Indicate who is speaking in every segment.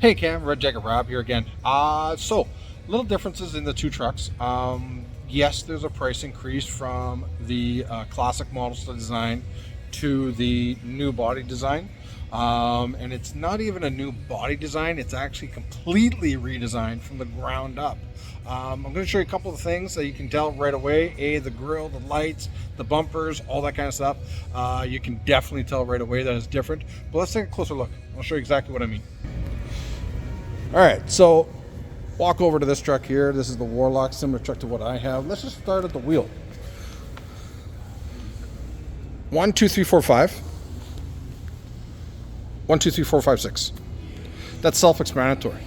Speaker 1: Hey Cam, Red Jacket Rob here again. So little differences in the two trucks. Yes, there's a price increase from the classic models design to the new body design. And it's not even a new body design, it's actually completely redesigned from the ground up. I'm going to show you a couple of things that you can tell right away. The grill, the lights, the bumpers, all that kind of stuff. You can definitely tell right away that it's different. But let's take a closer look. I'll show you exactly what I mean. All right, so walk over to this truck here. This is the Warlock, similar truck to what I have. Let's just start at the wheel. 1, 2, 3, 4, 5. 1, 2, 3, 4, 5, 6. That's self-explanatory.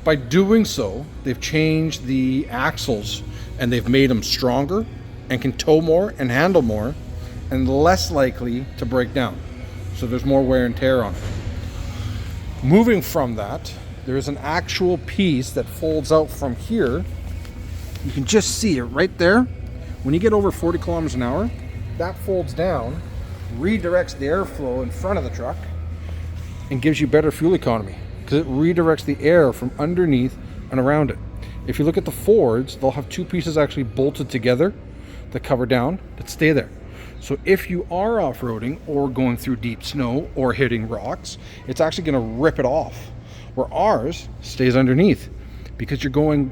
Speaker 1: By doing so, they've changed the axles and they've made them stronger and can tow more and handle more and less likely to break down. So there's more wear and tear on it. Moving from that, there is an actual piece that folds out from here. You can just see it right there. When you get over 40 kilometers an hour, that folds down, redirects the airflow in front of the truck, and gives you better fuel economy because it redirects the air from underneath and around it. If you look at the Fords, they'll have two pieces actually bolted together that cover down, that stay there. So if you are off-roading or going through deep snow or hitting rocks, it's actually going to rip it off. Where ours stays underneath because you're going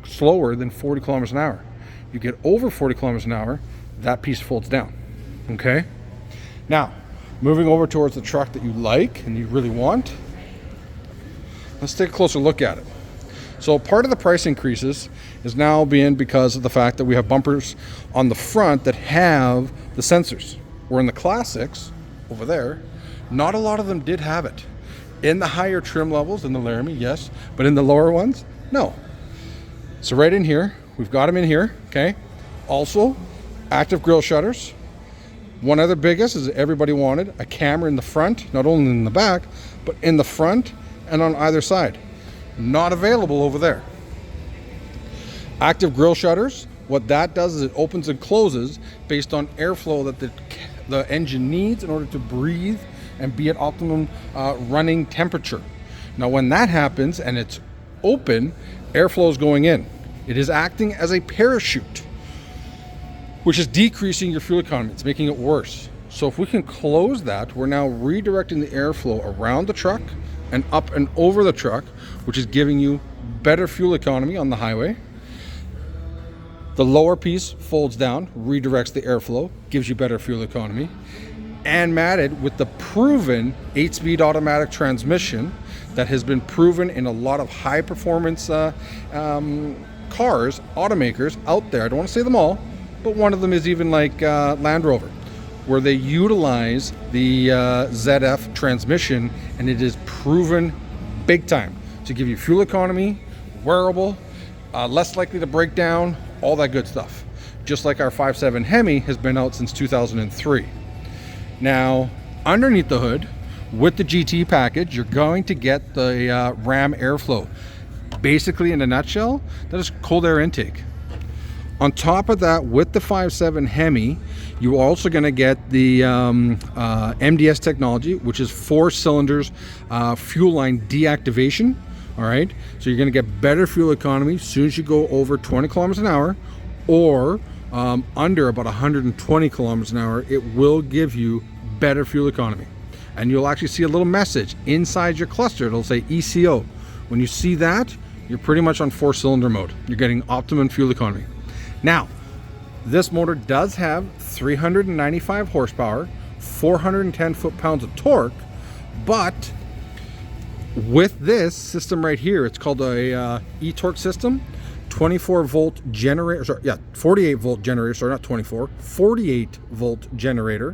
Speaker 1: slower than 40 kilometers an hour. You get over 40 kilometers an hour, that piece folds down. Okay? Now, moving over towards the truck that you like and you really want, let's take a closer look at it. So part of the price increases is now being because of the fact that we have bumpers on the front that have the sensors. Where in the classics over there, not a lot of them did have it. In the higher trim levels, in the Laramie, yes, but in the lower ones, no. So right in here, we've got them in here, okay? Also, active grille shutters. One other biggest is everybody wanted a camera in the front, not only in the back, but in the front and on either side. Not available over there. Active grille shutters, what that does is it opens and closes based on airflow that the engine needs in order to breathe and be at optimum running temperature. Now when that happens and it's open, airflow is going in. It is acting as a parachute, which is decreasing your fuel economy. It's making it worse. So if we can close that, we're now redirecting the airflow around the truck and up and over the truck, which is giving you better fuel economy on the highway. The lower piece folds down, redirects the airflow, gives you better fuel economy. And matted with the proven 8-speed automatic transmission that has been proven in a lot of high performance cars, automakers out there. I don't want to say them all, but one of them is even like Land Rover, where they utilize the ZF transmission, and it is proven big time to give you fuel economy, wearable, less likely to break down, all that good stuff. Just like our 5.7 Hemi has been out since 2003. Now, underneath the hood, with the GT package, you're going to get the Ram airflow. Basically, in a nutshell, that is cold air intake. On top of that, with the 5.7 Hemi, you're also going to get the MDS technology, which is 4 cylinders fuel line deactivation. All right, so you're going to get better fuel economy as soon as you go over 20 kilometers an hour or under about 120 kilometers an hour. It will give you better fuel economy, and you'll actually see a little message inside your cluster. It'll say ECO. When you see that, you're pretty much on 4-cylinder mode. You're getting optimum fuel economy. Now, this motor does have 395 horsepower, 410 foot-pounds of torque, but with this system right here, it's called a e-torque system. 24 volt generator, sorry, yeah, 48 volt generator, sorry, not 24, 48 volt generator.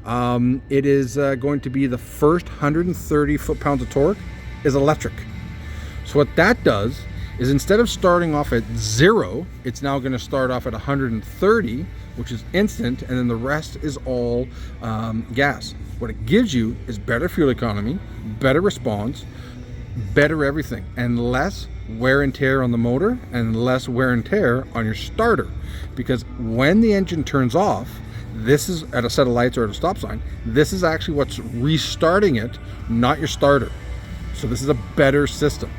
Speaker 1: It is going to be the first 130 foot-pounds of torque is electric. So what that does is instead of starting off at 0, it's now going to start off at 130, which is instant, and then the rest is all gas. What it gives you is better fuel economy, better response, better everything, and less wear and tear on the motor and less wear and tear on your starter. Because when the engine turns off, this is at a set of lights or at a stop sign, this is actually what's restarting it, not your starter. So this is a better system.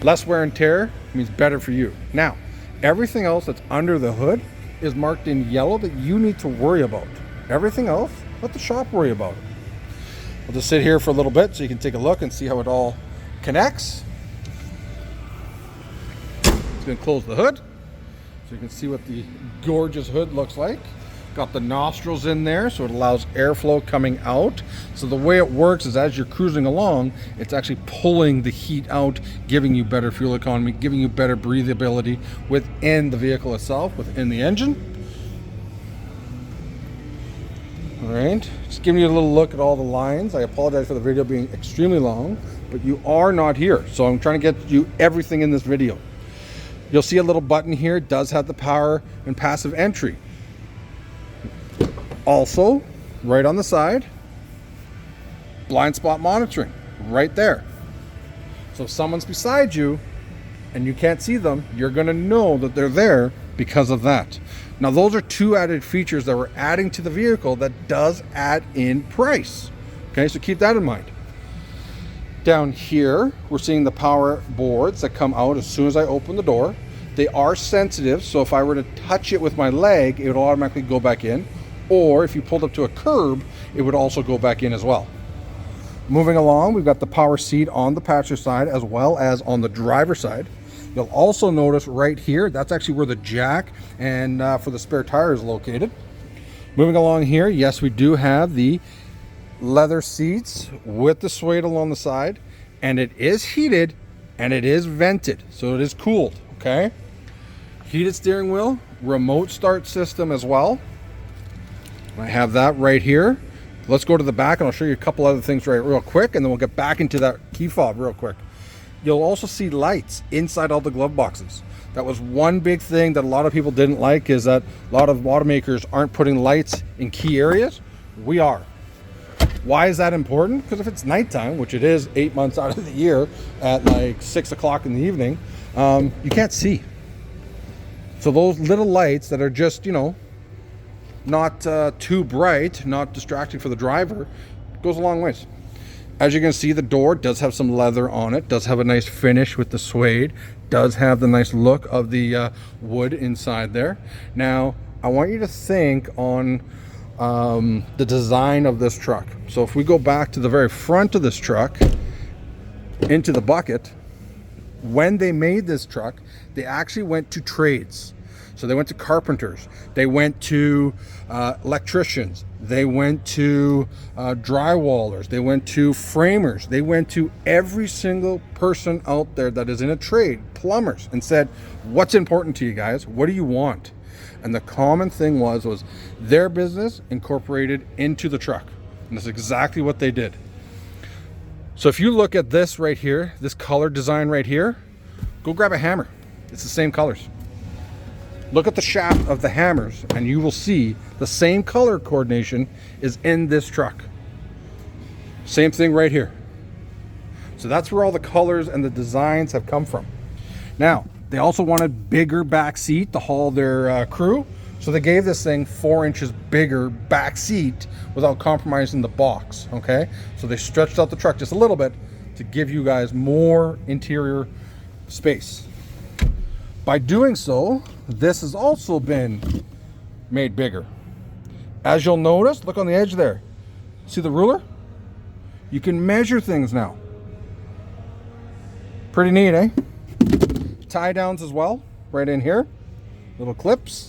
Speaker 1: Less wear and tear means better for you. Now, everything else that's under the hood is marked in yellow that you need to worry about. Everything else, let the shop worry about it. We'll just sit here for a little bit so you can take a look and see how it all connects. It's going to close the hood so you can see what the gorgeous hood looks like. Got the nostrils in there so it allows airflow coming out. So the way it works is as you're cruising along, it's actually pulling the heat out, giving you better fuel economy, giving you better breathability within the vehicle itself, within the engine. All right, just giving you a little look at all the lines. I apologize for the video being extremely long, but you are not here. So I'm trying to get you everything in this video. You'll see a little button here. It does have the power and passive entry. Also, right on the side, blind spot monitoring right there. So if someone's beside you and you can't see them, you're going to know that they're there because of that. Now, those are two added features that we're adding to the vehicle that does add in price. Okay, so keep that in mind. Down here, we're seeing the power boards that come out as soon as I open the door. They are sensitive, so if I were to touch it with my leg, it would automatically go back in. Or if you pulled up to a curb, it would also go back in as well. Moving along, we've got the power seat on the passenger side as well as on the driver's side. You'll also notice right here, that's actually where the jack and for the spare tire is located. Moving along here, yes, we do have the leather seats with the swaddle on the side, and it is heated and it is vented, so it is cooled, okay? Heated steering wheel, remote start system as well. I have that right here. Let's go to the back and I'll show you a couple other things real quick, and then we'll get back into that key fob real quick. You'll also see lights inside all the glove boxes. That was one big thing that a lot of people didn't like, is that a lot of automakers aren't putting lights in key areas. We are. Why is that important? Because if it's nighttime, which it is 8 months out of the year at like 6 o'clock in the evening, you can't see. So those little lights that are just, you know, not too bright, not distracting for the driver, goes a long ways. As you can see, the door does have some leather on it, does have a nice finish with the suede, does have the nice look of the wood inside there. Now, I want you to think on the design of this truck. So if we go back to the very front of this truck, into the bucket, when they made this truck, they actually went to trades. So they went to carpenters, they went to electricians, they went to drywallers, they went to framers, they went to every single person out there that is in a trade, plumbers, and said, what's important to you guys? What do you want? And the common thing was their business incorporated into the truck. And that's exactly what they did. So if you look at this right here, this color design right here, go grab a hammer. It's the same colors. Look at the shaft of the hammers and you will see the same color coordination is in this truck. Same thing right here. So that's where all the colors and the designs have come from. Now, they also wanted bigger back seat to haul their crew. So they gave this thing 4 inches bigger back seat without compromising the box, okay? So they stretched out the truck just a little bit to give you guys more interior space. By doing so, this has also been made bigger. As you'll notice, look on the edge there. See the ruler? You can measure things now. Pretty neat, eh? Tie downs as well, right in here. Little clips.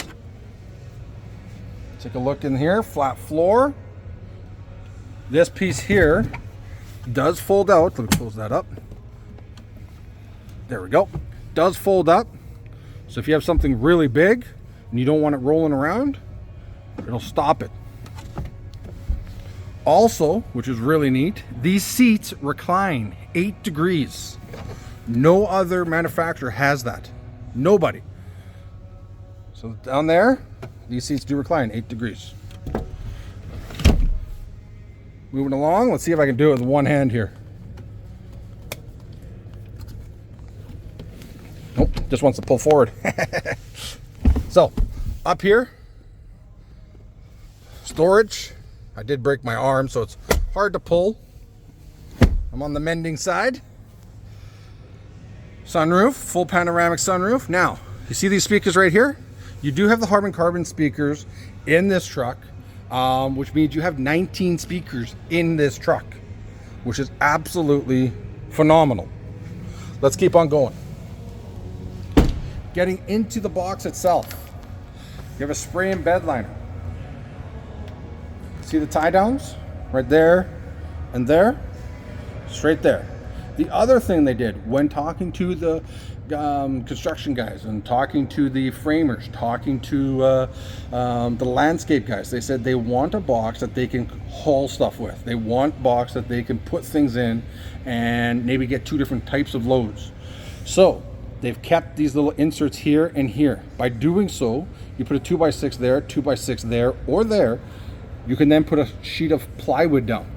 Speaker 1: Take a look in here, flat floor. This piece here does fold out. Let me close that up. There we go. Does fold up. So if you have something really big and you don't want it rolling around, it'll stop it. Also, which is really neat, these seats recline 8 degrees. No other manufacturer has that. Nobody. So down there, these seats do recline 8 degrees. Moving along, let's see if I can do it with one hand here. Nope, just wants to pull forward. So, up here, storage. I did break my arm, so it's hard to pull. I'm on the mending side. Sunroof, full panoramic sunroof. Now, you see these speakers right here? You do have the carbon speakers in this truck, which means you have 19 speakers in this truck, which is absolutely phenomenal. Let's keep on going. Getting into the box itself, you have a spray-in bed liner. See the tie downs? Right there and there, straight there. The other thing they did when talking to the construction guys and talking to the framers, talking to the landscape guys, they said they want a box that they can haul stuff with. They want a box that they can put things in and maybe get 2 different types of loads. So they've kept these little inserts here and here. By doing so, you put a 2x6 there, 2x6 there, or there. You can then put a sheet of plywood down.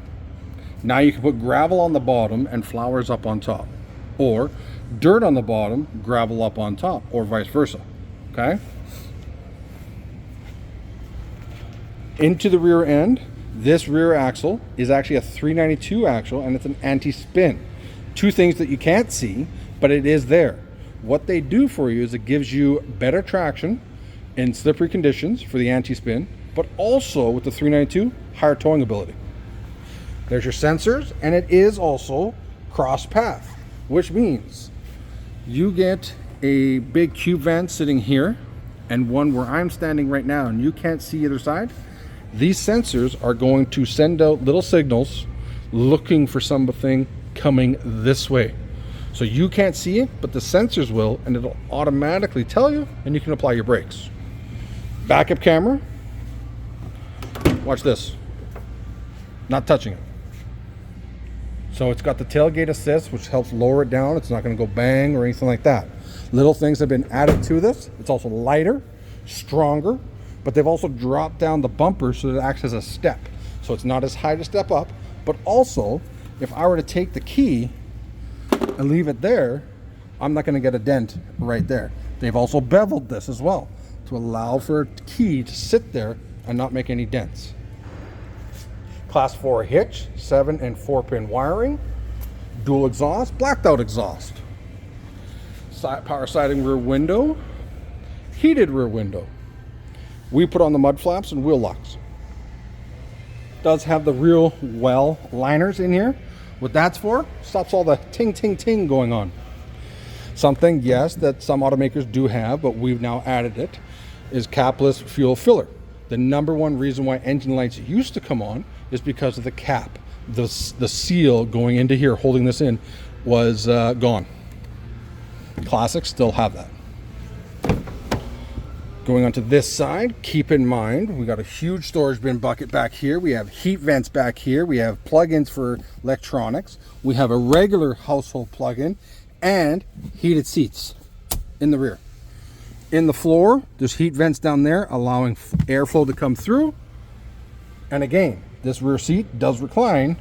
Speaker 1: Now you can put gravel on the bottom and flowers up on top, or dirt on the bottom, gravel up on top, or vice versa. Okay? Into the rear end, this rear axle is actually a 392 axle, and it's an anti-spin. 2 things that you can't see, but it is there. What they do for you is it gives you better traction in slippery conditions for the anti-spin, but also with the 392, higher towing ability. There's your sensors, and it is also cross path, which means you get a big cube vent sitting here and one where I'm standing right now, and you can't see either side. These sensors are going to send out little signals looking for something coming this way. So you can't see it, but the sensors will, and it'll automatically tell you, and you can apply your brakes. Backup camera. Watch this. Not touching it. So it's got the tailgate assist, which helps lower it down. It's not going to go bang or anything like that. Little things have been added to this. It's also lighter, stronger, but they've also dropped down the bumper so that it acts as a step. So it's not as high to step up, but also if I were to take the key and leave it there, I'm not going to get a dent right there. They've also beveled this as well to allow for a key to sit there and not make any dents. Class 4 hitch, 7 and 4 pin wiring, dual exhaust, blacked out exhaust, power sliding rear window, heated rear window. We put on the mud flaps and wheel locks. Does have the real well liners in here. What that's for, stops all the ting ting ting going on. Something, yes, that some automakers do have, but we've now added it, is capless fuel filler. The number one reason why engine lights used to come on is because of the cap. The seal going into here, holding this in, was gone. Classics still have that. Going on to this side, keep in mind, we got a huge storage bin bucket back here. We have heat vents back here. We have plug-ins for electronics. We have a regular household plug-in and heated seats in the rear. In the floor, there's heat vents down there allowing airflow to come through. And again, this rear seat does recline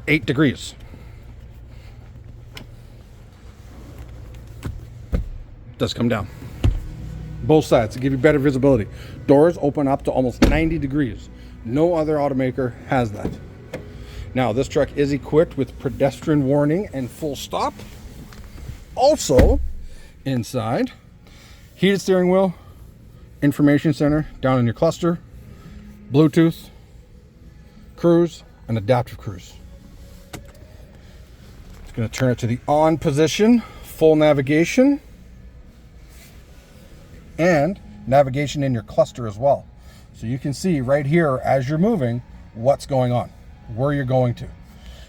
Speaker 1: 8 degrees. Does come down. Both sides to give you better visibility. Doors open up to almost 90 degrees. No other automaker has that. Now, this truck is equipped with pedestrian warning and full stop. Also, inside, heated steering wheel, information center down in your cluster, Bluetooth, cruise, and adaptive cruise. It's going to turn it to the on position, full navigation, and navigation in your cluster as well. So you can see right here as you're moving what's going on, where you're going to.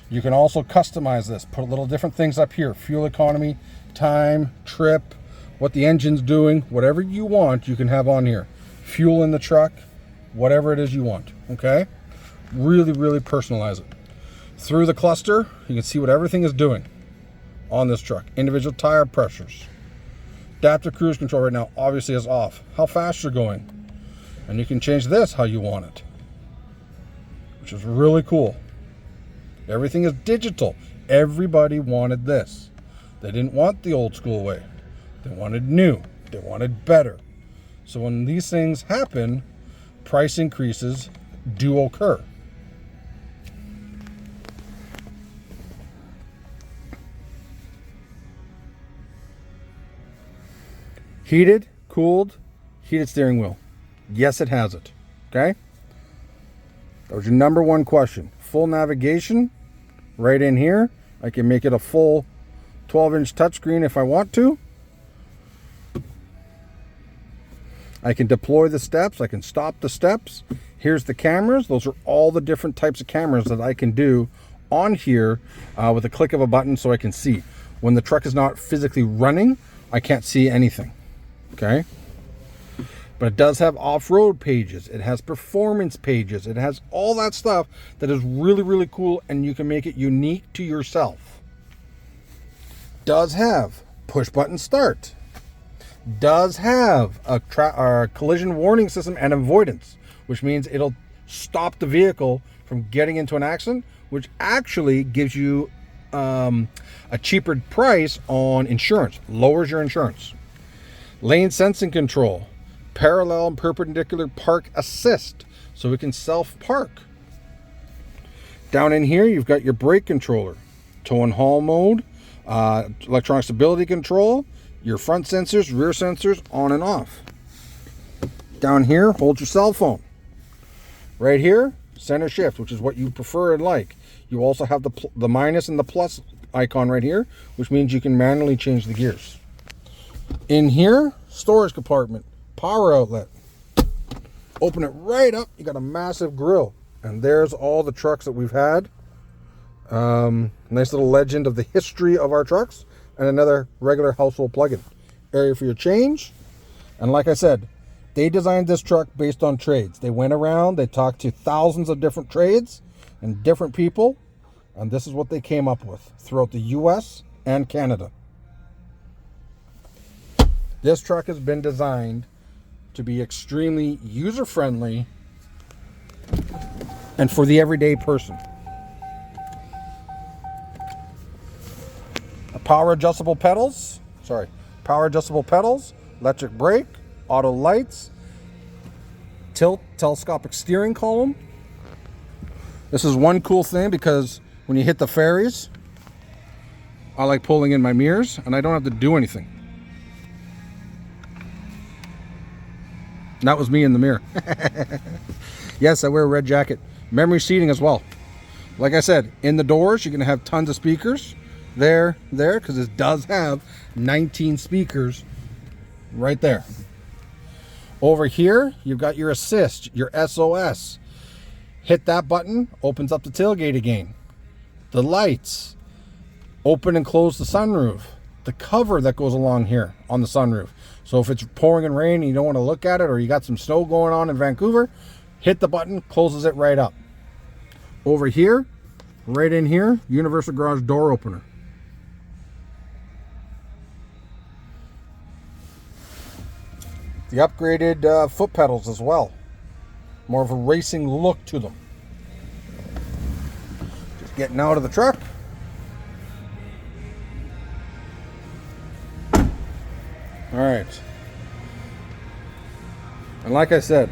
Speaker 1: You can also customize this, put little different things up here, fuel economy, time, trip, what the engine's doing, whatever you want you can have on here. Fuel in the truck, whatever it is you want, okay? Really, really personalize it. Through the cluster, you can see what everything is doing on this truck. Individual tire pressures. Adaptive cruise control right now obviously is off. How fast you're going. And you can change this how you want it, which is really cool. Everything is digital. Everybody wanted this. They didn't want the old school way. They wanted new. They wanted better. So when these things happen, price increases do occur. Heated, cooled, heated steering wheel. Yes, it has it. Okay? That was your number one question. Full navigation right in here. I can make it a full 12-inch touchscreen if I want to. I can deploy the steps. I can stop the steps. Here's the cameras. Those are all the different types of cameras that I can do on here with a click of a button so I can see. When the truck is not physically running, I can't see anything. Okay? But it does have off-road pages. It has performance pages. It has all that stuff that is really, really cool, and you can make it unique to yourself. Does have push-button start. Does have a collision warning system and avoidance, which means it'll stop the vehicle from getting into an accident, which actually gives you a cheaper price on insurance, lowers your insurance. Lane sensing control, parallel and perpendicular park assist, so we can self-park. Down in here, you've got your brake controller, tow and haul mode, electronic stability control, your front sensors, rear sensors, on and off. Down here, hold your cell phone. Right here, center shift, which is what you prefer and like. You also have the minus and the plus icon right here, which means you can manually change the gears. In here, storage compartment, power outlet. Open it right up, you got a massive grill. And there's all the trucks that we've had. Nice little legend of the history of our trucks. And another regular household plug-in. Area for your change. And like I said, they designed this truck based on trades. They went around, they talked to thousands of different trades and different people, and this is what they came up with throughout the US and Canada. This truck has been designed to be extremely user-friendly and for the everyday person. Power adjustable pedals, electric brake, auto lights, telescopic steering column. This is one cool thing because when you hit the ferries, I like pulling in my mirrors and I don't have to do anything. And that was me in the mirror. Yes, I wear a red jacket. Memory seating as well. Like I said, in the doors, you're gonna have tons of speakers. There, because it does have 19 speakers right there. Over here, you've got your assist, your SOS. Hit that button, opens up the tailgate again. The lights, open and close the sunroof. The cover that goes along here on the sunroof. So if it's pouring and raining and you don't want to look at it, or you got some snow going on in Vancouver, hit the button, closes it right up. Over here, right in here, universal garage door opener. The upgraded foot pedals as well. More of a racing look to them. Just getting out of the truck. All right. And like I said,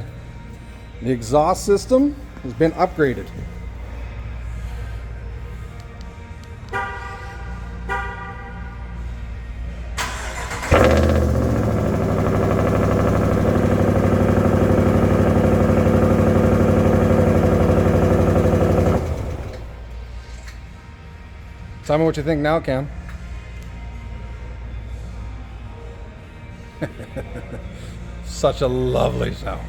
Speaker 1: the exhaust system has been upgraded. Tell me what you think now, Cam. Such a lovely sound.